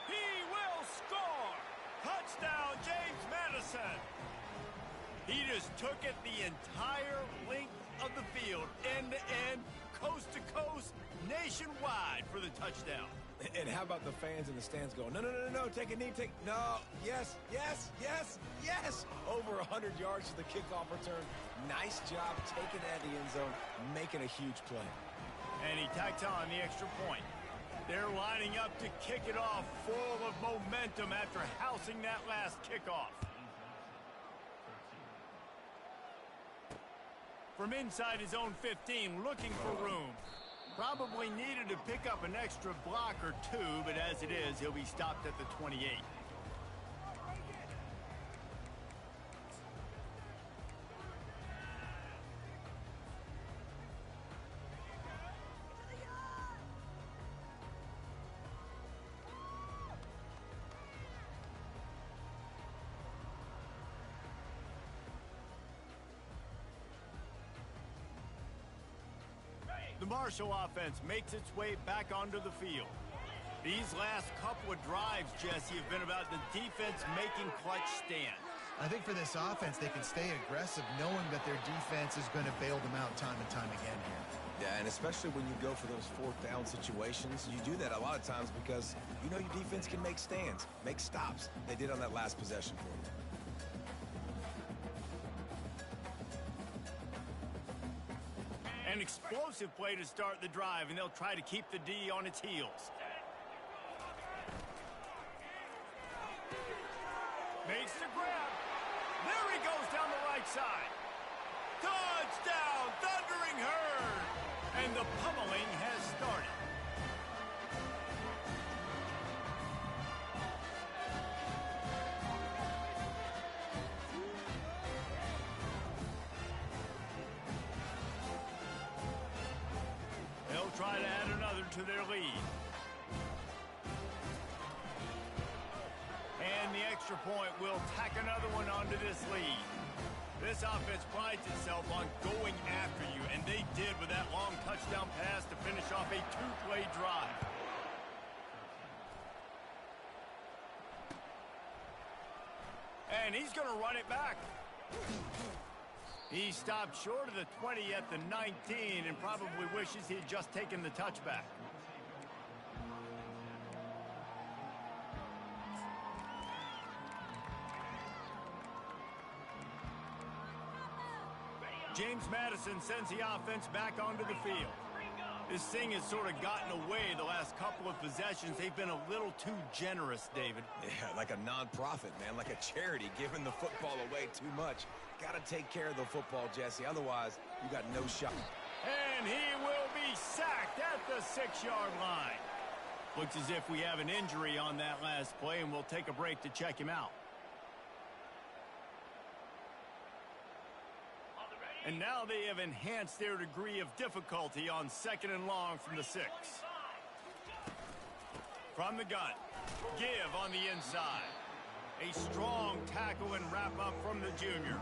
He will score. Touchdown, James Madison. He just took it the entire length of the field, end to end, coast to coast, nationwide for the touchdown. And how about the fans in the stands going, no, no, no, no, take a knee, no, yes, yes, yes, yes. Over 100 yards to the kickoff return. Nice job taking that to the end zone, making a huge play. And he tacks on the extra point. They're lining up to kick it off full of momentum after housing that last kickoff. From inside his own 15, looking for room. Probably needed to pick up an extra block or 2, but as it is, he'll be stopped at the 28. The Marshall offense makes its way back onto the field. These last couple of drives, Jesse, have been about the defense making clutch stands. I think for this offense, they can stay aggressive knowing that their defense is going to bail them out time and time again here. Yeah, and especially when you go for those 4th down situations, you do that a lot of times because you know your defense can make stands, make stops. They did on that last possession for them. An explosive play to start the drive, and they'll try to keep the D on its heels. Makes the grab. There he goes down the right side. Touchdown, Thundering Herd. And the pummeling has started. They'll try to add another to their lead. And the extra point will tack another one onto this lead. This offense prides itself on going after you, and they did with that long touchdown pass to finish off a 2-play drive. And he's going to run it back. He stopped short of the 20 at the 19 and probably wishes he had just taken the touchback. James Madison sends the offense back onto the field. This thing has sort of gotten away the last couple of possessions. They've been a little too generous, David. Yeah, like a non-profit, man, like a charity, giving the football away too much. Got to take care of the football, Jesse. Otherwise, you got no shot. And he will be sacked at the 6-yard line. Looks as if we have an injury on that last play, and we'll take a break to check him out. And now they have enhanced their degree of difficulty on 2nd and long from the 6. From the gun, give on the inside. A strong tackle and wrap up from the junior.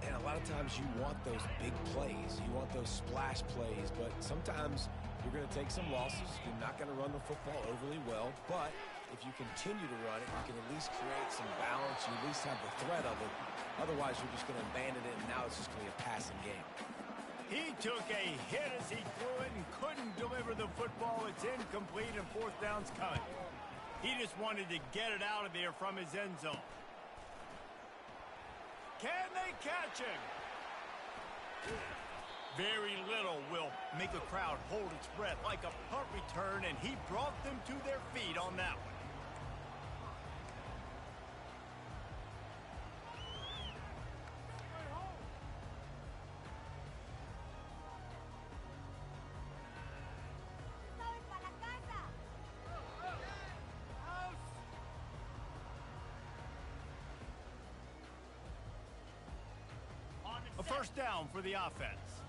And a lot of times you want those big plays. You want those splash plays. But sometimes you're going to take some losses. You're not going to run the football overly well. But if you continue to run it, you can at least create some balance. You at least have the threat of it. Otherwise, you're just going to abandon it, and now it's just going to be a passing game. He took a hit as he threw it and couldn't deliver the football. It's incomplete, and 4th down's coming. He just wanted to get it out of there from his end zone. Can they catch him? Very little will make a crowd hold its breath like a punt return, and he brought them to their feet on that one. First down for the offense.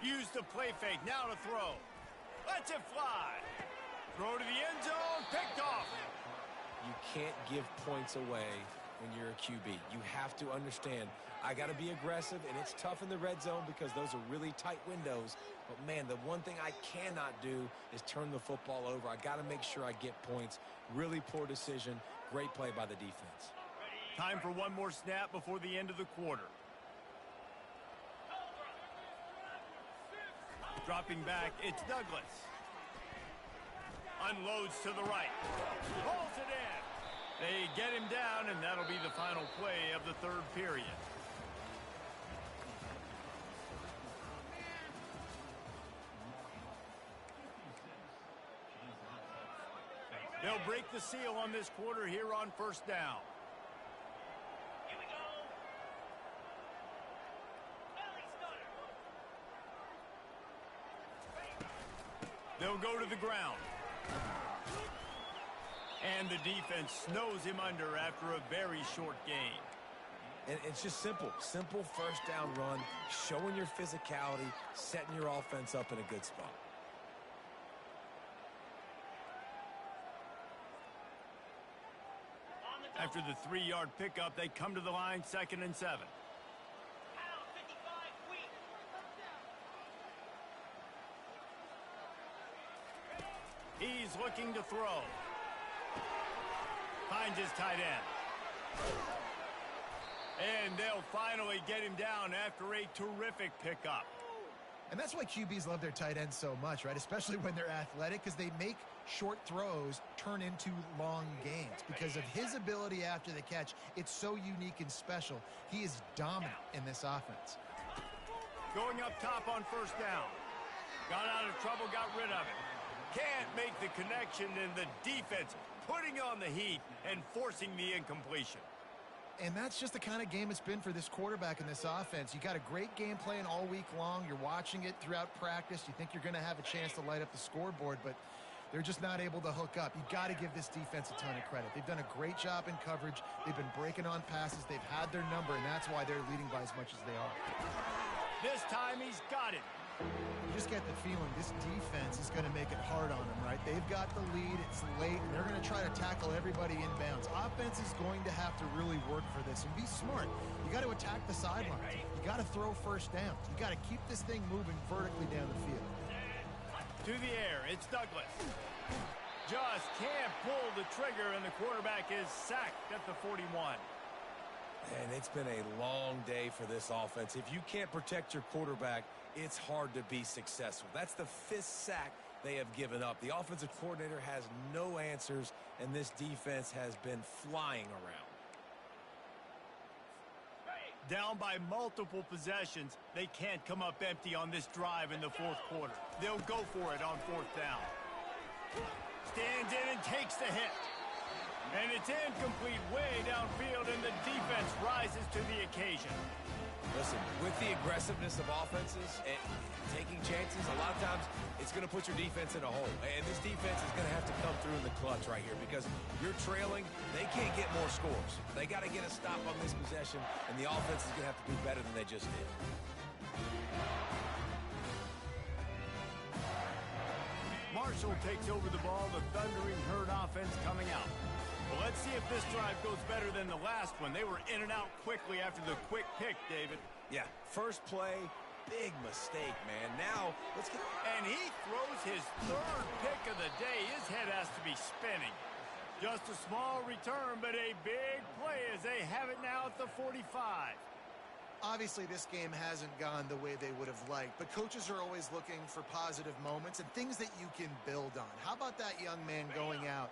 Use the play fake, now to throw. Lets it fly. Throw to the end zone, picked off. You can't give points away when you're a QB. You have to understand, I got to be aggressive, and it's tough in the red zone because those are really tight windows. But, man, the one thing I cannot do is turn the football over. I got to make sure I get points. Really poor decision. Great play by the defense. Time for one more snap before the end of the quarter. Dropping back, it's Douglas. Unloads to the right. Pulls it in. They get him down, and that'll be the final play of the third period. They'll break the seal on this quarter here on first down. They'll go to the ground. And the defense snows him under after a very short gain. And it's just simple. Simple first down run, showing your physicality, setting your offense up in a good spot. After the 3-yard pickup, they come to the line, 2nd and 7. He's looking to throw. Finds his tight end. And they'll finally get him down after a terrific pickup. And that's why QBs love their tight ends so much, right? Especially when they're athletic, because they make short throws turn into long gains. Because of his ability after the catch, it's so unique and special. He is dominant in this offense. Going up top on first down. Got out of trouble, got rid of it. Can't make the connection, and the defense putting on the heat and forcing the incompletion. And that's just the kind of game it's been for this quarterback in this offense. You got a great game plan all week long. You're watching it throughout practice. You think you're going to have a chance to light up the scoreboard, but they're just not able to hook up. You got to give this defense a ton of credit. They've done a great job in coverage. They've been breaking on passes. They've had their number, and that's why they're leading by as much as they are. This time he's got it. You just get the feeling this defense is going to make it hard on them, right? They've got the lead. It's late, and they're going to try to tackle everybody inbounds. Offense is going to have to really work for this and be smart. You got to attack the sidelines. You got to throw first downs. You got to keep this thing moving vertically down the field. To the air, it's Douglas. Just can't pull the trigger, and the quarterback is sacked at the 41. And it's been a long day for this offense. If you can't protect your quarterback, it's hard to be successful. That's the 5th sack they have given up. The offensive coordinator has no answers, and this defense has been flying around. Down by multiple possessions, they can't come up empty on this drive in the 4th quarter. They'll go for it on 4th down. Stands in and takes the hit. And it's incomplete way downfield, and the defense rises to the occasion. Listen, with the aggressiveness of offenses and taking chances, a lot of times it's going to put your defense in a hole. And this defense is going to have to come through in the clutch right here because you're trailing. They can't get more scores. They got to get a stop on this possession, and the offense is going to have to do better than they just did. Marshall takes over the ball, the Thundering Herd offense coming out. Well, let's see if this drive goes better than the last one. They were in and out quickly after the quick pick, David. Yeah, first play, big mistake, man. Now, let's get... And he throws his 3rd pick of the day. His head has to be spinning. Just a small return, but a big play as they have it now at the 45. Obviously, this game hasn't gone the way they would have liked, but coaches are always looking for positive moments and things that you can build on. How about that young man going out,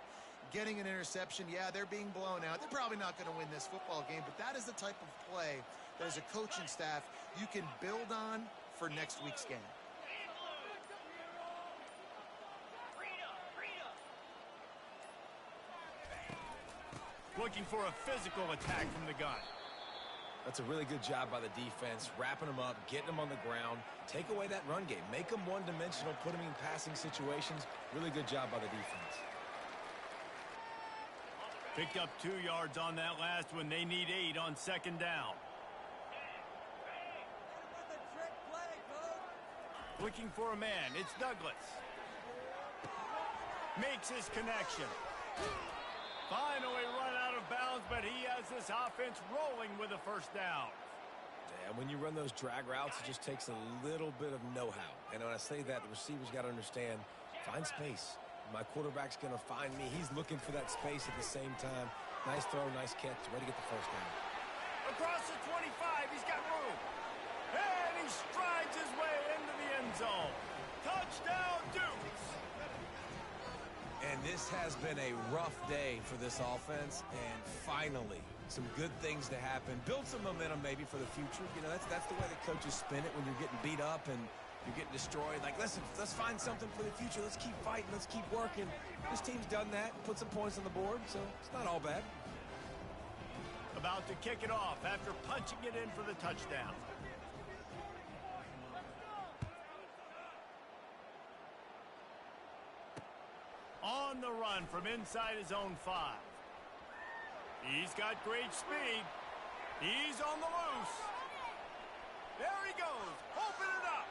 getting an interception? Yeah, they're being blown out. They're probably not going to win this football game, but that is the type of play that as a coaching staff you can build on for next week's game. Looking for a physical attack from the gun. That's a really good job by the defense, wrapping them up, getting them on the ground, take away that run game, make them one-dimensional, put them in passing situations. Really good job by the defense. Picked up 2 yards on that last one. They need 8 on second down. Looking for a man. It's Douglas. Makes his connection. Finally run out of bounds, but he has this offense rolling with a first down. And when you run those drag routes, it just takes a little bit of know-how. And when I say that, the receiver's got to understand, find space. My quarterback's going to find me. He's looking for that space at the same time. Nice throw, nice catch. Ready to get the first down. Across the 25, he's got room. And he strides his way into the end zone. Touchdown, Dukes. And this has been a rough day for this offense. And finally, some good things to happen. Build some momentum maybe for the future. You know, that's the way the coaches spin it when you're getting beat up and you're getting destroyed. Like, listen, let's find something for the future. Let's keep fighting. Let's keep working. This team's done that. Put some points on the board, so it's not all bad. About to kick it off after punching it in for the touchdown. On the run from inside his own 5. He's got great speed. He's on the loose. There he goes. Open it up.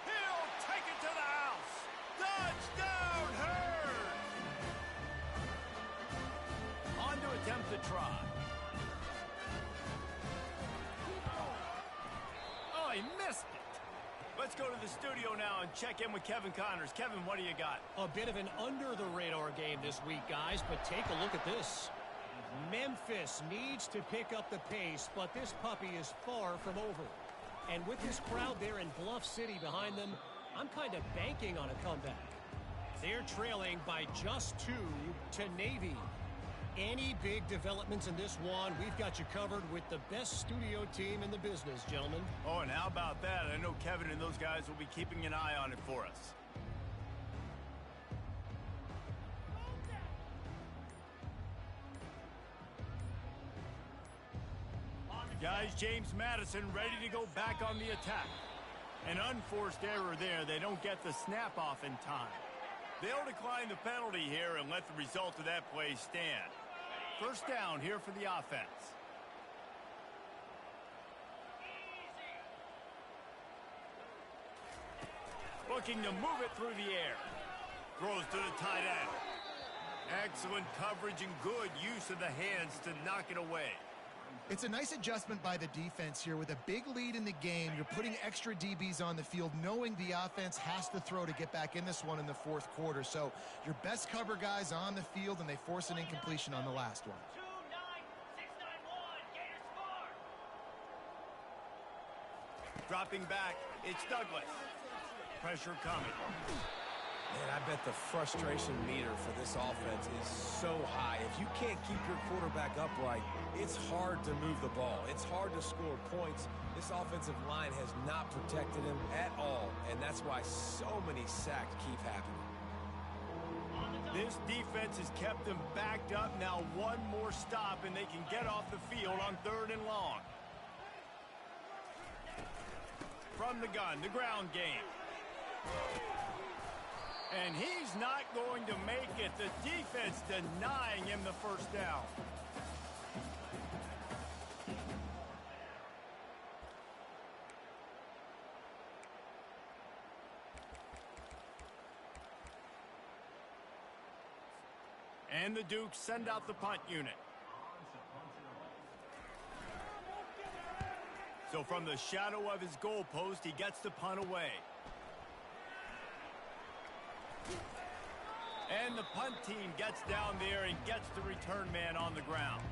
He'll take it to the house. Touchdown, Hurd. On to attempt the try. Oh, he missed it. Let's go to the studio now and check in with Kevin Connors. Kevin, what do you got? A bit of an under-the-radar game this week, guys, but take a look at this. Memphis needs to pick up the pace, but this puppy is far from over. And with this crowd there in Bluff City behind them, I'm kind of banking on a comeback. They're trailing by just 2 to Navy. Any big developments in this one, we've got you covered with the best studio team in the business, gentlemen. Oh, and how about that? I know Kevin and those guys will be keeping an eye on it for us. Guys, James Madison ready to go back on the attack. An unforced error there. They don't get the snap off in time. They'll decline the penalty here and let the result of that play stand. First down here for the offense. Looking to move it through the air. Throws to the tight end. Excellent coverage and good use of the hands to knock it away. It's a nice adjustment by the defense here. With a big lead in the game, you're putting extra DBs on the field, knowing the offense has to throw to get back in this one in the fourth quarter. So your best cover guys on the field, and they force an incompletion on the last one. Dropping back, it's Douglas. Pressure coming. Man, I bet the frustration meter for this offense is so high. If you can't keep your quarterback upright, it's hard to move the ball. It's hard to score points. This offensive line has not protected him at all, and that's why so many sacks keep happening. This defense has kept them backed up. Now one more stop, and they can get off the field on 3rd and long. From the gun, the ground game. And he's not going to make it. The defense denying him the first down. And the Dukes send out the punt unit. So from the shadow of his goalpost, he gets the punt away. And the punt team gets down there and gets the return man on the ground.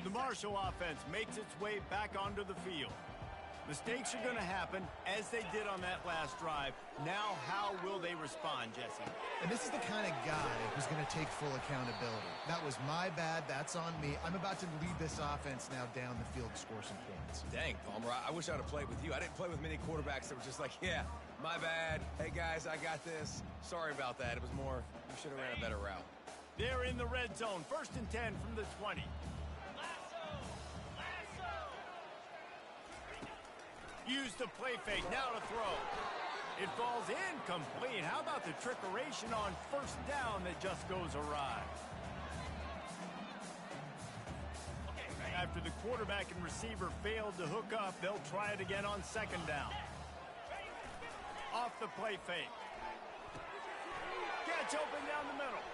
The Marshall offense makes its way back onto the field. Mistakes are going to happen, as they did on that last drive. Now, how will they respond, Jesse? And this is the kind of guy who's going to take full accountability. That was my bad. That's on me. I'm about to lead this offense now down the field to score some points. Dang, Palmer, I wish I would have played with you. I didn't play with many quarterbacks that were just like, yeah, my bad. Hey, guys, I got this. Sorry about that. It was more, you should have ran a better route. They're in the red zone. 1st and 10 from the 20. Use the play fake, now to throw. It falls incomplete. How about the trickeration on 1st down that just goes awry? After the quarterback and receiver failed to hook up, they'll try it again on 2nd down. Off the play fake. Catch open down the middle.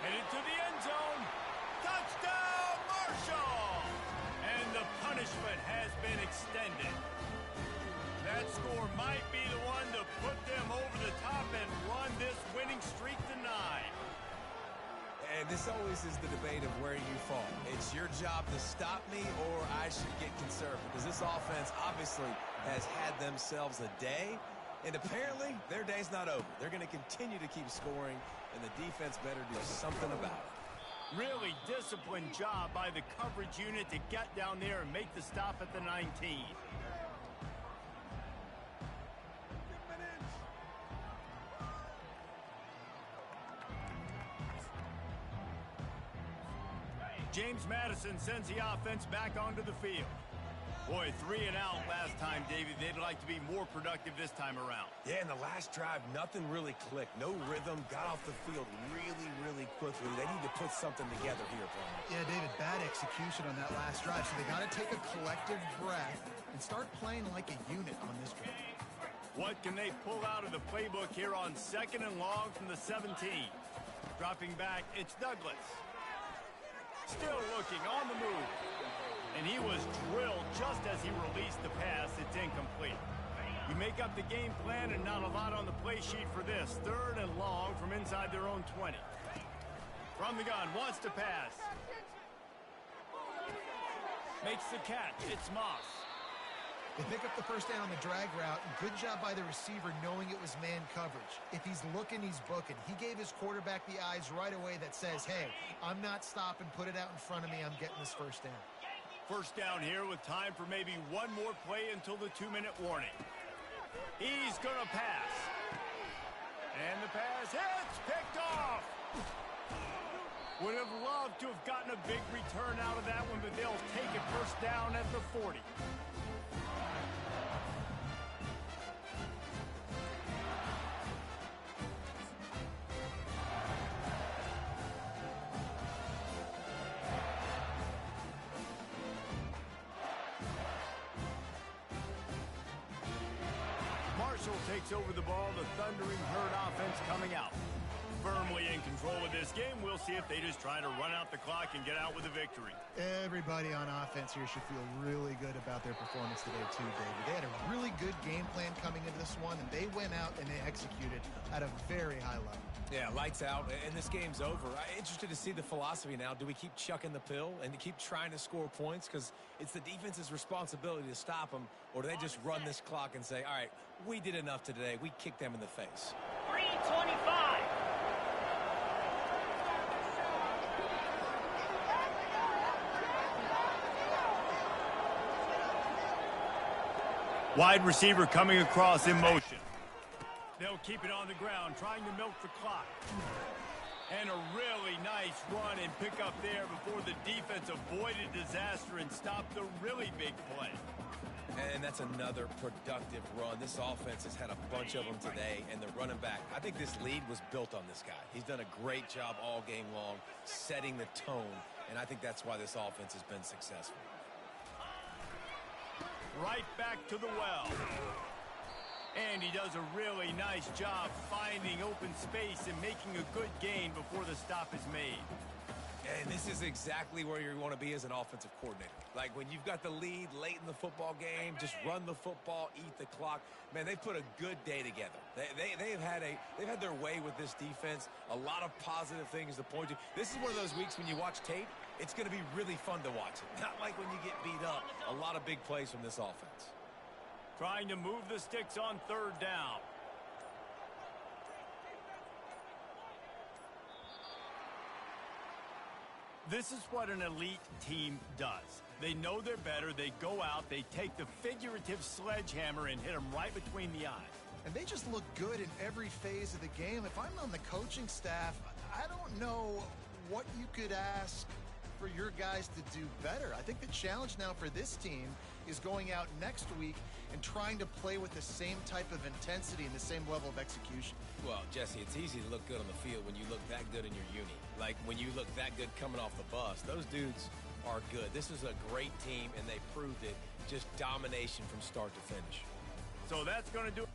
Headed to the end zone. Touchdown, Marshall! And the punishment has been extended. That score might be the one to put them over the top and run this winning streak to 9. And this always is the debate of where you fall. It's your job to stop me or I should get conservative. Because this offense obviously has had themselves a day. And apparently their day's not over. They're going to continue to keep scoring. And the defense better do something about it. Really disciplined job by the coverage unit to get down there and make the stop at the 19. James Madison sends the offense back onto the field. Boy, 3 and out last time, Davey. They'd like to be more productive this time around. Yeah, in the last drive, nothing really clicked. No rhythm, got off the field really quickly. They need to put something together here, Brian. Yeah, David, bad execution on that last drive. So they got to take a collective breath and start playing like a unit on this drive. What can they pull out of the playbook here on 2nd and long from the 17? Dropping back, it's Douglas. Still looking on the move. And he was drilled just as he released the pass. It's incomplete. You make up the game plan and not a lot on the play sheet for this. 3rd and long from inside their own 20. From the gun, wants to pass. Makes the catch. It's Moss. They pick up the 1st down on the drag route. And good job by the receiver knowing it was man coverage. If he's looking, he's booking. He gave his quarterback the eyes right away that says, hey, I'm not stopping. Put it out in front of me. I'm getting this 1st down. 1st down here with time for maybe one more play until the 2-minute warning. He's going to pass. And the pass hits, picked off. Would have loved to have gotten a big return out of that one, but they'll take it 1st down at the 40. Marshall takes over the ball, the Thundering Herd offense coming out. Firmly in control of this game. We'll see if they just try to run out the clock and get out with a victory. Everybody on offense here should feel really good about their performance today too, David. They had a really good game plan coming into this one, and they went out and they executed at a very high level. Yeah, lights out, and this game's over. I'm interested to see the philosophy now. Do we keep chucking the pill and keep trying to score points? Because it's the defense's responsibility to stop them, or do they just run this clock and say, all right, we did enough today. We kicked them in the face. 3:25. Wide receiver coming across in motion. They'll keep it on the ground, trying to milk the clock. And a really nice run and pick up there before the defense avoided disaster and stopped the really big play. And that's another productive run. This offense has had a bunch of them today, and the running back, I think this lead was built on this guy. He's done a great job all game long, setting the tone, and I think that's why this offense has been successful. Right back to the well. And he does a really nice job finding open space and making a good gain before the stop is made. And this is exactly where you want to be as an offensive coordinator. Like when you've got the lead late in the football game, just run the football, eat the clock. Man, they put a good day together. They've had their way with this defense. A lot of positive things to point to. This is one of those weeks when you watch tape, it's going to be really fun to watch it. Not like when you get beat up. A lot of big plays from this offense. Trying to move the sticks on third down. This is what an elite team does. They know they're better. They go out. They take the figurative sledgehammer and hit them right between the eyes. And they just look good in every phase of the game. If I'm on the coaching staff, I don't know what you could ask for your guys to do better. I think the challenge now for this team is going out next week and trying to play with the same type of intensity and the same level of execution. Well, Jesse, it's easy to look good on the field when you look that good in your uni. Like when you look that good coming off the bus. Those dudes are good. This is a great team, and they proved it. Just domination from start to finish. So that's going to do it.